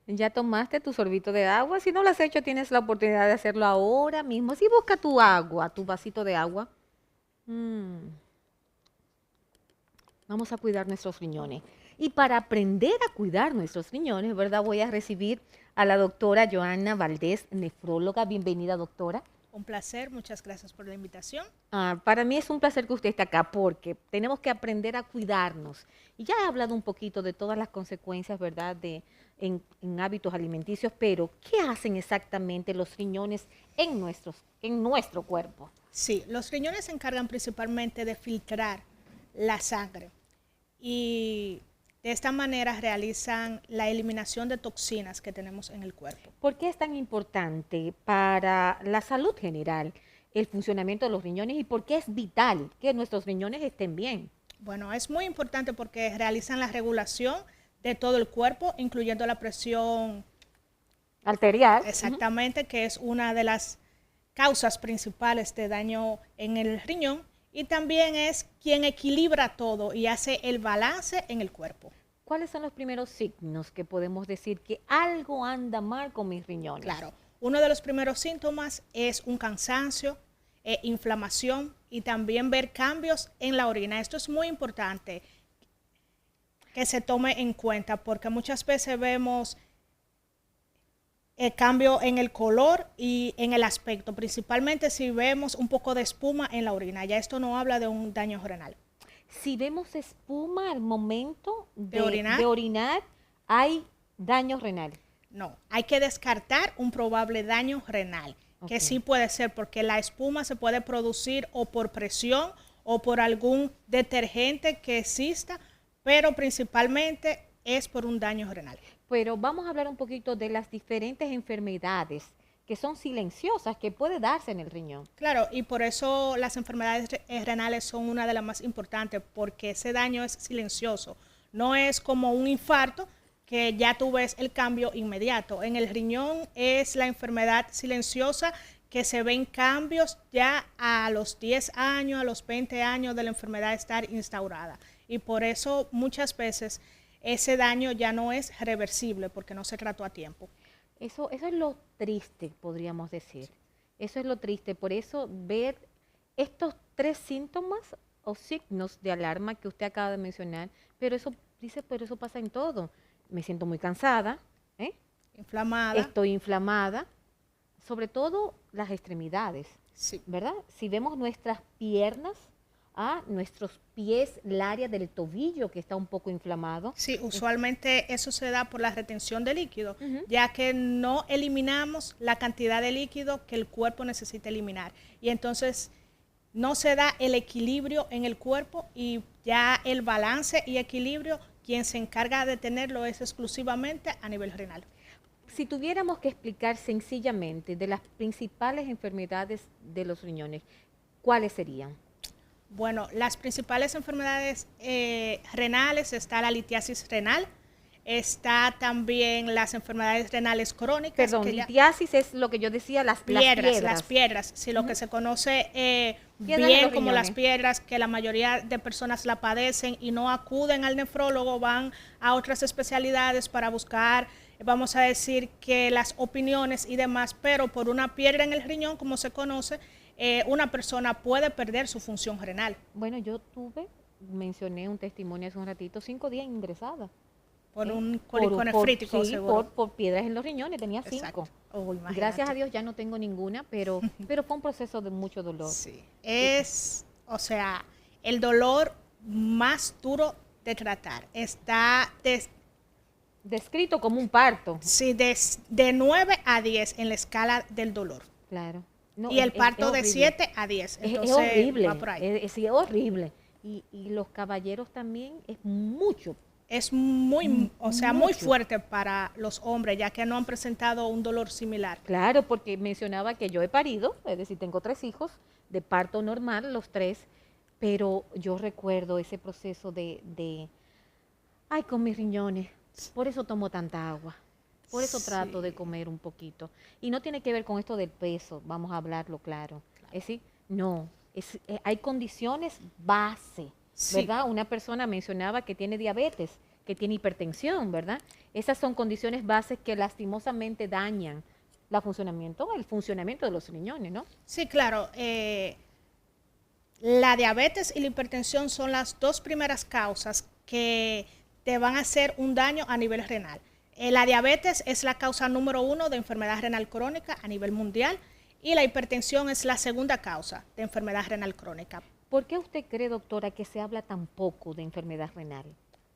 Ya tomaste tu sorbito de agua. Si no lo has hecho, tienes la oportunidad de hacerlo ahora mismo. Si busca tu agua, tu vasito de agua. Mm, Vamos a cuidar nuestros riñones. Y para aprender a cuidar nuestros riñones, ¿verdad? Voy a recibir a la doctora Joana Valdés, nefróloga. Bienvenida, doctora. Un placer, muchas gracias por la invitación. Para mí es un placer que usted esté acá porque tenemos que aprender a cuidarnos. Y ya he hablado un poquito de todas las consecuencias, ¿verdad?, en hábitos alimenticios, pero ¿qué hacen exactamente los riñones en nuestro cuerpo? Sí, los riñones se encargan principalmente de filtrar la sangre y de esta manera realizan la eliminación de toxinas que tenemos en el cuerpo. ¿Por qué es tan importante para la salud general el funcionamiento de los riñones y por qué es vital que nuestros riñones estén bien? Bueno, es muy importante porque realizan la regulación de todo el cuerpo, incluyendo la presión Arterial. Ujú. exactamente, que es una de las causas principales de daño en el riñón, y también es quien equilibra todo y hace el balance en el cuerpo. ¿Cuáles son los primeros signos que podemos decir que algo anda mal con mis riñones? Claro, uno de los primeros síntomas es un cansancio, inflamación y también ver cambios en la orina. Esto es muy importante que se tome en cuenta porque muchas veces vemos el cambio en el color y en el aspecto, principalmente si vemos un poco de espuma en la orina. Ya esto no habla de un daño renal. Si vemos espuma al momento De de orinar, orinar, hay daño renal. no. Hay que descartar un probable daño renal, que Ok. sí puede ser porque la espuma se puede producir o por presión o por algún detergente que exista, pero principalmente es por un daño renal. Pero vamos a hablar un poquito de las diferentes enfermedades que son silenciosas que puede darse en el riñón. Claro, y por eso las enfermedades renales son una de las más importantes, porque ese daño es silencioso. No es como un infarto que ya tú ves el cambio inmediato. En el riñón es la enfermedad silenciosa que se ven cambios ya a los 10 años, a los 20 años de la enfermedad estar instaurada. Y por eso muchas veces ese daño ya no es reversible porque no se trató a tiempo. Eso es lo triste, podríamos decir. Eso es lo triste. Por eso ver estos tres síntomas o signos de alarma que usted acaba de mencionar, pero eso dice, pero eso pasa en todo. Me siento muy cansada, ¿eh? Inflamada, Estoy inflamada, sobre todo las extremidades, sí. ¿verdad? Si vemos nuestras piernas, nuestros pies, el área del tobillo que está un poco inflamado. Sí, usualmente eso se da por la retención de líquido, Ujú. ya que no eliminamos la cantidad de líquido que el cuerpo necesita eliminar. Y entonces no se da el equilibrio en el cuerpo y ya el balance y equilibrio, quien se encarga de tenerlo es exclusivamente a nivel renal. Si tuviéramos que explicar sencillamente de las principales enfermedades de los riñones, ¿cuáles serían? Bueno, las principales enfermedades renales está la litiasis renal, está también las enfermedades renales crónicas, Perdón, que ya litiasis es lo que yo decía, las las piedras. piedras, sí, lo que Ujú. se conoce Piedras en bien los como las riñones. piedras, que la mayoría de personas la padecen y no acuden al nefrólogo, van a otras especialidades para buscar, vamos a decir, que las opiniones y demás, pero por una piedra en el riñón, como se conoce, una persona puede perder su función renal. Bueno, mencioné un testimonio hace un ratito, 5 días ingresada. Por ¿Eh? un cólico nefrítico, Sí, seguro. por piedras en los riñones, tenía Exacto. 5. Oh, Y gracias a imagínate. Dios ya no tengo ninguna, pero fue un proceso de mucho dolor. Sí. Y Es, o sea, el dolor más duro de tratar. Está descrito como un parto, sí, de 9 a 10 en la escala del dolor. claro. No, Y el es parto de horrible. 7 a 10. Es Entonces va horrible, por ahí. sí, es horrible. Y los caballeros también es mucho, Es muy, o sea, muy mucho. fuerte para los hombres, ya que no han presentado un dolor similar. Claro, porque mencionaba que yo he parido, es decir, tengo 3 hijos de parto normal, los tres, pero yo recuerdo ese proceso ay, con mis riñones, por eso tomo tanta agua, por eso trato de Sí, comer un poquito. Y no tiene que ver con esto del peso, vamos a hablarlo claro. Es decir, no, hay condiciones base, sí, ¿verdad? Una persona mencionaba que tiene diabetes, que tiene hipertensión, ¿verdad? Esas son condiciones bases que lastimosamente dañan el funcionamiento de los riñones, ¿no? Sí, claro. La diabetes y la hipertensión son las dos primeras causas que te van a hacer un daño a nivel renal. La diabetes es la causa número 1 de enfermedad renal crónica a nivel mundial y la hipertensión es la segunda causa de enfermedad renal crónica. ¿Por qué usted cree, doctora, que se habla tan poco de enfermedad renal?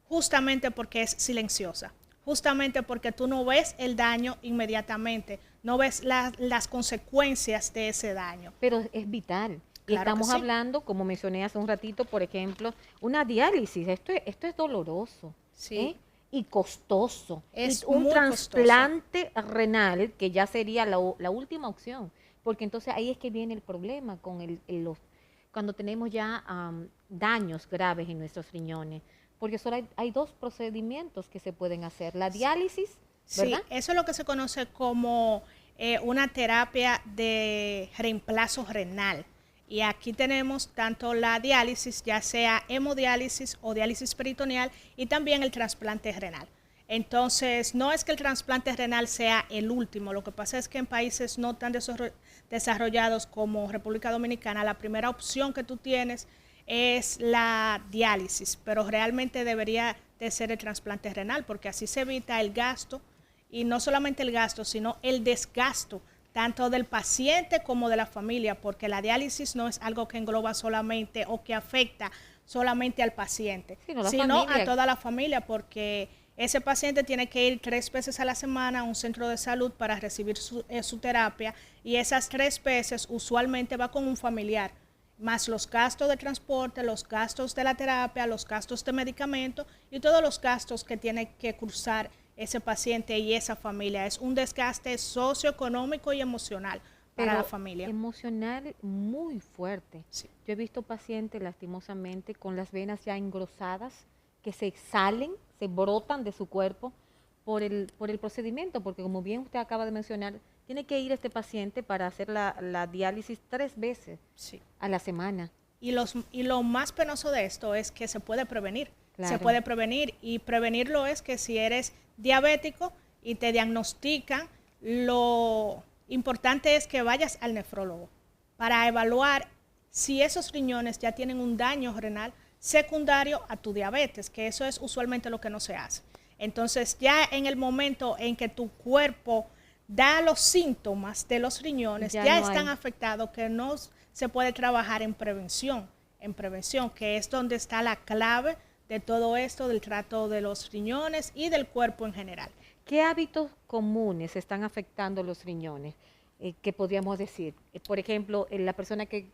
Justamente porque es silenciosa, justamente porque tú no ves el daño inmediatamente, no ves las consecuencias de ese daño. Pero es vital. Y Claro estamos que sí. hablando, como mencioné hace un ratito, por ejemplo, una diálisis. Esto es doloroso, Sí. ¿eh? Y costoso. Es Y un muy trasplante renal, que ya sería la última opción. Porque entonces ahí es que viene el problema con cuando tenemos ya daños graves en nuestros riñones. Porque solo hay dos procedimientos que se pueden hacer. La diálisis, ¿verdad? Sí, eso es lo que se conoce como una terapia de reemplazo renal. Y aquí tenemos tanto la diálisis, ya sea hemodiálisis o diálisis peritoneal, y también el trasplante renal. Entonces, no es que el trasplante renal sea el último, lo que pasa es que en países no tan desarrollados como República Dominicana, la primera opción que tú tienes es la diálisis, pero realmente debería de ser el trasplante renal, porque así se evita el gasto, y no solamente el gasto, sino el desgasto, tanto del paciente como de la familia, porque la diálisis no es algo que engloba solamente o que afecta solamente al paciente, sino a toda la familia, porque ese paciente tiene que ir 3 veces a la semana a un centro de salud para recibir su terapia, y esas 3 veces usualmente va con un familiar, más los gastos de transporte, los gastos de la terapia, los gastos de medicamentos y todos los gastos que tiene que cursar ese paciente y esa familia. Es un desgaste socioeconómico y emocional para la familia. Emocional muy fuerte. Sí. Yo he visto pacientes lastimosamente con las venas ya engrosadas que se salen, se brotan de su cuerpo por el procedimiento, porque como bien usted acaba de mencionar, tiene que ir este paciente para hacer la diálisis 3 veces Sí. a la semana. Y lo más penoso de esto es que se puede prevenir. Claro. Se puede prevenir, y prevenirlo es que si eres diabético y te diagnostican, lo importante es que vayas al nefrólogo para evaluar si esos riñones ya tienen un daño renal secundario a tu diabetes, que eso es usualmente lo que no se hace. Entonces, ya en el momento en que tu cuerpo da los síntomas de los riñones, ya están afectados, que no se puede trabajar en prevención, que es donde está la clave de todo esto, del trato de los riñones y del cuerpo en general. ¿Qué hábitos comunes están afectando los riñones? ¿Qué podríamos decir? Por ejemplo, la persona que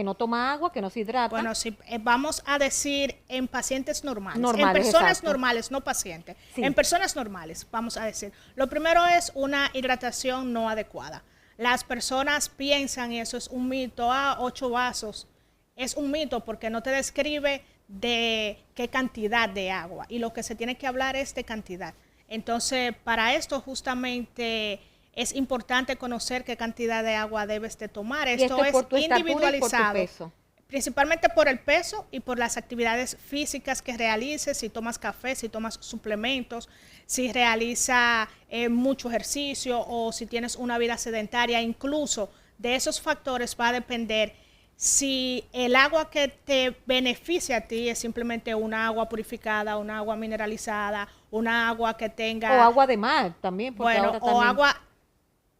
no toma agua, que no se hidrata. Bueno, sí, vamos a decir en pacientes normales, en personas exacto. normales, no pacientes, sí. En personas normales, vamos a decir. Lo primero es una hidratación no adecuada. Las personas piensan, y eso es un mito, 8 vasos, es un mito porque no te describe de qué cantidad de agua, y lo que se tiene que hablar es de cantidad. Entonces, para esto justamente es importante conocer qué cantidad de agua debes de tomar. Esto es individualizado, principalmente por el peso y por las actividades físicas que realices, si tomas café, si tomas suplementos, si realizas mucho ejercicio o si tienes una vida sedentaria. Incluso de esos factores va a depender si el agua que te beneficia a ti es simplemente una agua purificada, una agua mineralizada, una agua que tenga... O agua de mar también. Bueno, ahora también... o agua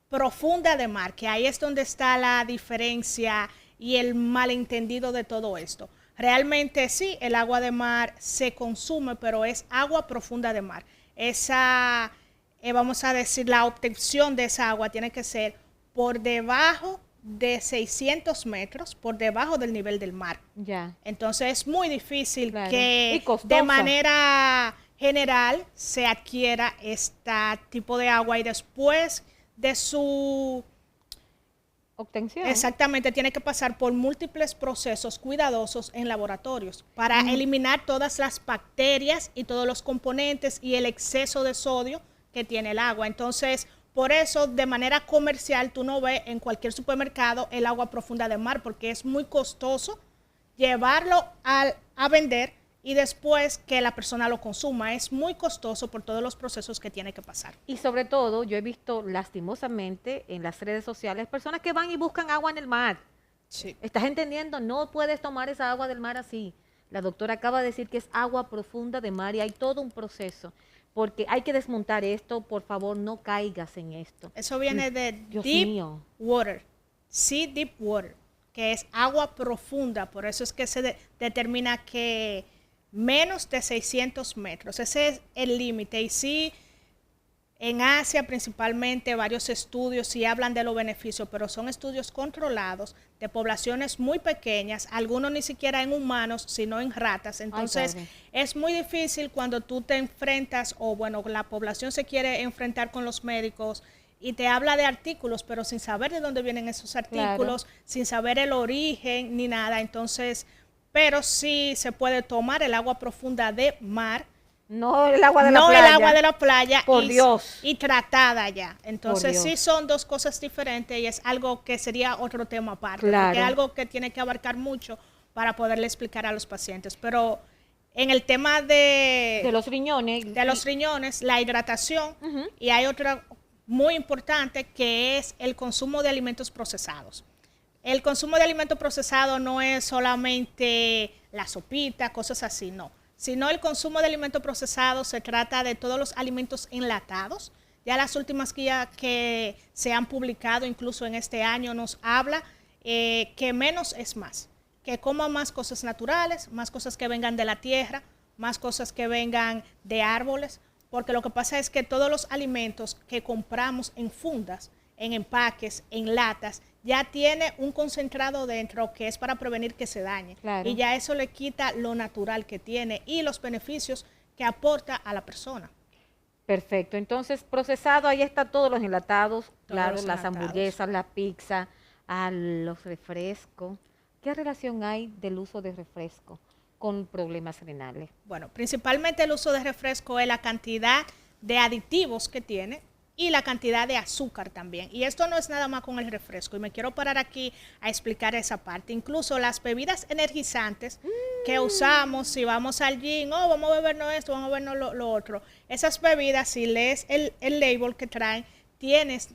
profunda de mar, que ahí es donde está la diferencia y el malentendido de todo esto. Realmente sí, el agua de mar se consume, pero es agua profunda de mar. Esa, vamos a decir, la obtención de esa agua tiene que ser por debajo de 600 metros, por debajo del nivel del mar. Ya. Entonces es muy difícil que de manera general se adquiera este tipo de agua, y después de su obtención. Exactamente, tiene que pasar por múltiples procesos cuidadosos en laboratorios para eliminar todas las bacterias y todos los componentes y el exceso de sodio que tiene el agua. Entonces, por eso, de manera comercial, tú no ves en cualquier supermercado el agua profunda de mar, porque es muy costoso llevarlo a vender y después que la persona lo consuma. Es muy costoso por todos los procesos que tiene que pasar. Y sobre todo, yo he visto lastimosamente en las redes sociales personas que van y buscan agua en el mar. Sí. ¿Estás entendiendo? No puedes tomar esa agua del mar así. La doctora acaba de decir que es agua profunda de mar y hay todo un proceso. Porque hay que desmontar esto, por favor, no caigas en esto. Eso viene de Dios deep mío. water, sea deep water, que es agua profunda. Por eso es que se determina que menos de 600 metros. Ese es el límite. Y sí, en Asia principalmente varios estudios sí hablan de los beneficios, pero son estudios controlados de poblaciones muy pequeñas, algunos ni siquiera en humanos, sino en ratas. Entonces, es muy difícil cuando tú te enfrentas, o bueno, la población se quiere enfrentar con los médicos y te habla de artículos, pero sin saber de dónde vienen esos artículos, sin saber el origen ni nada. Entonces, pero sí se puede tomar el agua profunda de mar, no el agua de la playa. No el agua de la playa. Por Dios. Y tratada ya. Entonces sí son dos cosas diferentes y es algo que sería otro tema aparte. Claro. Porque es algo que tiene que abarcar mucho para poderle explicar a los pacientes. Pero en el tema de los riñones. De los riñones, la hidratación, y hay otra muy importante que es el consumo de alimentos procesados. El consumo de alimentos procesados no es solamente la sopita, cosas así, no. Sino el consumo de alimentos procesados se trata de todos los alimentos enlatados. Ya las últimas guías que se han publicado, incluso en este año, nos habla que menos es más. Que coma más cosas naturales, más cosas que vengan de la tierra, más cosas que vengan de árboles. Porque lo que pasa es que todos los alimentos que compramos en fundas, en empaques, en latas, ya tiene un concentrado dentro que es para prevenir que se dañe. Claro. Y ya eso le quita lo natural que tiene y los beneficios que aporta a la persona. Perfecto. Entonces, procesado, ahí está todos los enlatados, claro, las enlatados. hamburguesas, la pizza, los refrescos. ¿Qué relación hay del uso de refresco con problemas renales? Bueno, principalmente el uso de refresco es la cantidad de aditivos que tiene y la cantidad de azúcar también. Y esto no es nada más con el refresco. Y me quiero parar aquí a explicar esa parte. Incluso las bebidas energizantes que usamos, si vamos al gym, vamos a bebernos esto, vamos a bebernos lo otro. Esas bebidas, si lees el label que traen, tienes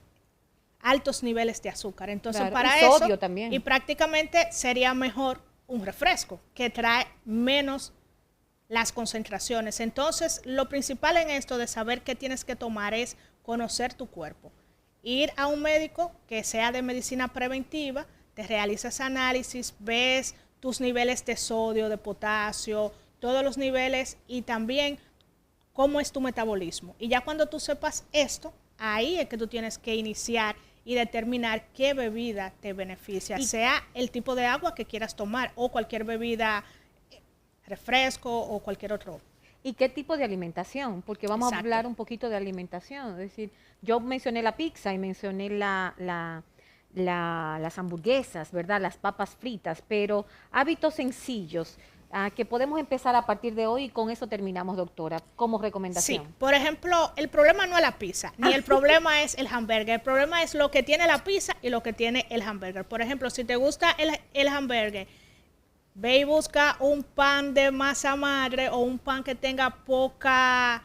altos niveles de azúcar. Entonces, claro, para y eso, sodio también. Y prácticamente sería mejor un refresco que trae menos las concentraciones. Entonces, lo principal en esto de saber qué tienes que tomar es conocer tu cuerpo. Ir a un médico que sea de medicina preventiva, te realizas análisis, ves tus niveles de sodio, de potasio, todos los niveles y también cómo es tu metabolismo. Y ya cuando tú sepas esto, ahí es que tú tienes que iniciar y determinar qué bebida te beneficia, sea el tipo de agua que quieras tomar o cualquier bebida, refresco o cualquier otro. ¿Y qué tipo de alimentación? Porque vamos a hablar un poquito de alimentación. Es decir, yo mencioné la pizza y mencioné las hamburguesas, ¿verdad? Las papas fritas, pero hábitos sencillos que podemos empezar a partir de hoy y con eso terminamos, doctora, como recomendación. Sí, por ejemplo, el problema no es la pizza, ni el problema es el hamburger. El problema es lo que tiene la pizza y lo que tiene el hamburger. Por ejemplo, si te gusta el hamburger, ve y busca un pan de masa madre o un pan que tenga poca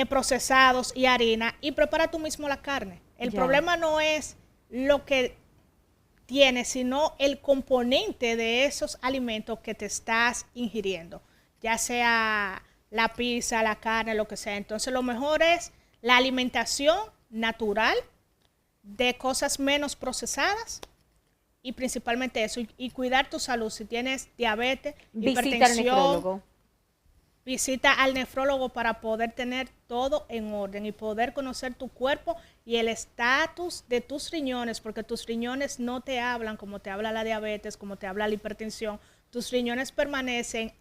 procesados y harina y prepara tú mismo la carne. El problema no es lo que tiene, sino el componente de esos alimentos que te estás ingiriendo, ya sea la pizza, la carne, lo que sea. Entonces lo mejor es la alimentación natural de cosas menos procesadas. Y principalmente eso, y cuidar tu salud. Si tienes diabetes, hipertensión, visita al nefrólogo para poder tener todo en orden y poder conocer tu cuerpo y el estatus de tus riñones, porque tus riñones no te hablan como te habla la diabetes, como te habla la hipertensión. Tus riñones permanecen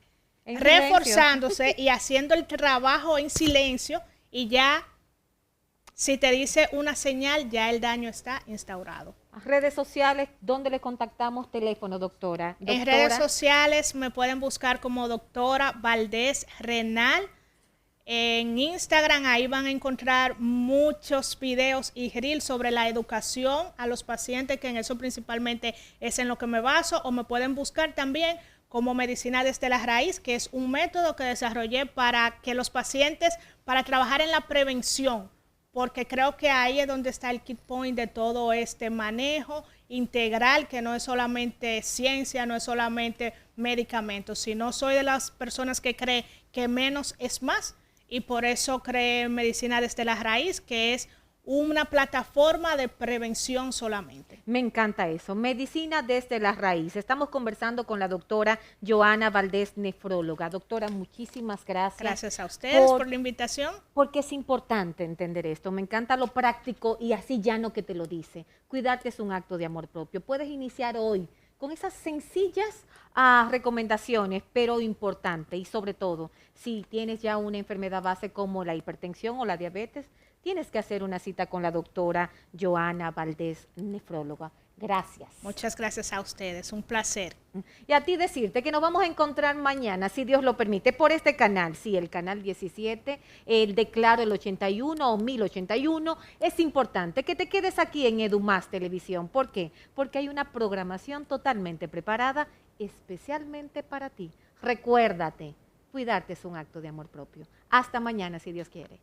reforzándose y haciendo el trabajo en silencio y ya, si te dice una señal, ya el daño está instaurado. Redes sociales, ¿dónde le contactamos? Teléfono, doctora. En redes sociales me pueden buscar como doctora Valdés Renal. En Instagram ahí van a encontrar muchos videos y reels sobre la educación a los pacientes, que en eso principalmente es en lo que me baso, o me pueden buscar también como Medicina desde la Raíz, que es un método que desarrollé para que los pacientes, para trabajar en la prevención, porque creo que ahí es donde está el key point de todo este manejo integral, que no es solamente ciencia, no es solamente medicamentos, sino soy de las personas que cree que menos es más, y por eso creé Medicina desde la Raíz, que es una plataforma de prevención solamente. Me encanta eso, medicina desde la raíz. Estamos conversando con la doctora Joana Valdés, nefróloga. Doctora, muchísimas gracias. Gracias a ustedes por la invitación. Porque es importante entender esto. Me encanta lo práctico y así llano que te lo dice. Cuidarte es un acto de amor propio. Puedes iniciar hoy con esas sencillas recomendaciones, pero importante. Y sobre todo, si tienes ya una enfermedad base como la hipertensión o la diabetes, tienes que hacer una cita con la doctora Joana Valdés, nefróloga. Gracias. Muchas gracias a ustedes, un placer. Y a ti decirte que nos vamos a encontrar mañana, si Dios lo permite, por este canal, sí, el canal 17, el de Claro el 81 o 1081. Es importante que te quedes aquí en EduMás Televisión. ¿Por qué? Porque hay una programación totalmente preparada especialmente para ti. Recuérdate, cuidarte es un acto de amor propio. Hasta mañana, si Dios quiere.